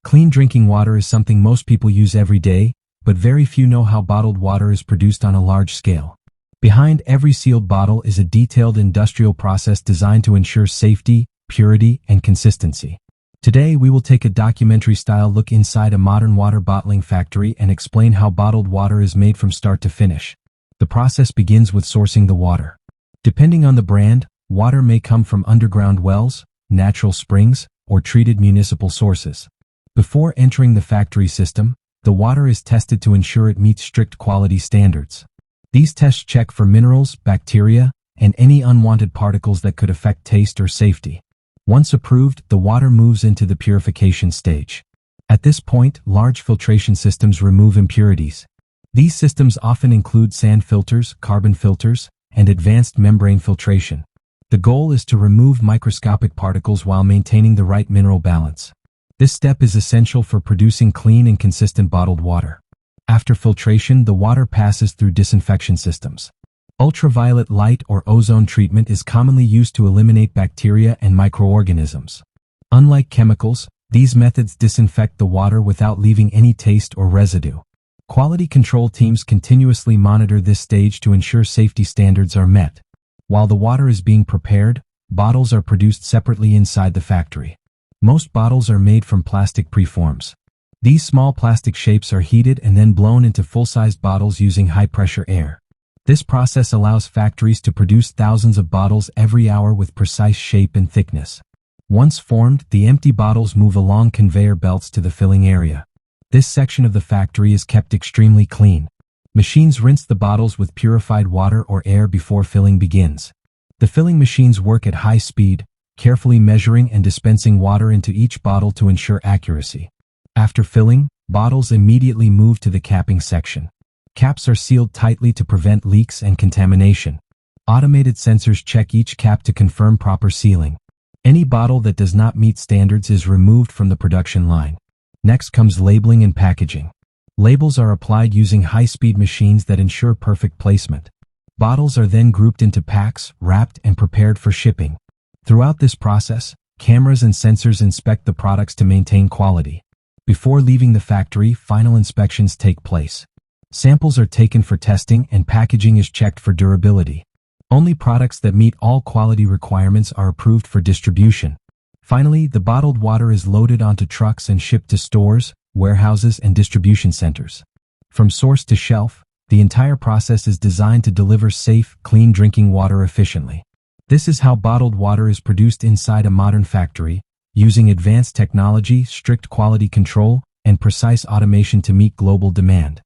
Clean drinking water is something most people use every day, but very few know how bottled water is produced on a large scale. Behind every sealed bottle is a detailed industrial process designed to ensure safety, purity, and consistency. Today, we will take a documentary-style look inside a modern water bottling factory and explain how bottled water is made from start to finish. The process begins with sourcing the water. Depending on the brand, water may come from underground wells, natural springs, or treated municipal sources. Before entering the factory system, the water is tested to ensure it meets strict quality standards. These tests check for minerals, bacteria, and any unwanted particles that could affect taste or safety. Once approved, the water moves into the purification stage. At this point, large filtration systems remove impurities. These systems often include sand filters, carbon filters, and advanced membrane filtration. The goal is to remove microscopic particles while maintaining the right mineral balance. This step is essential for producing clean and consistent bottled water. After filtration, the water passes through disinfection systems. Ultraviolet light or ozone treatment is commonly used to eliminate bacteria and microorganisms. Unlike chemicals, these methods disinfect the water without leaving any taste or residue. Quality control teams continuously monitor this stage to ensure safety standards are met. While the water is being prepared, bottles are produced separately inside the factory. Most bottles are made from plastic preforms. These small plastic shapes are heated and then blown into full-sized bottles using high-pressure air. This process allows factories to produce thousands of bottles every hour with precise shape and thickness. Once formed, the empty bottles move along conveyor belts to the filling area. This section of the factory is kept extremely clean. Machines rinse the bottles with purified water or air before filling begins. The filling machines work at high speed, carefully measuring and dispensing water into each bottle to ensure accuracy. After filling, bottles immediately move to the capping section. Caps are sealed tightly to prevent leaks and contamination. Automated sensors check each cap to confirm proper sealing. Any bottle that does not meet standards is removed from the production line. Next comes labeling and packaging. Labels are applied using high-speed machines that ensure perfect placement. Bottles are then grouped into packs, wrapped, and prepared for shipping. Throughout this process, cameras and sensors inspect the products to maintain quality. Before leaving the factory, final inspections take place. Samples are taken for testing and packaging is checked for durability. Only products that meet all quality requirements are approved for distribution. Finally, the bottled water is loaded onto trucks and shipped to stores, warehouses, and distribution centers. From source to shelf, the entire process is designed to deliver safe, clean drinking water efficiently. This is how bottled water is produced inside a modern factory, using advanced technology, strict quality control, and precise automation to meet global demand.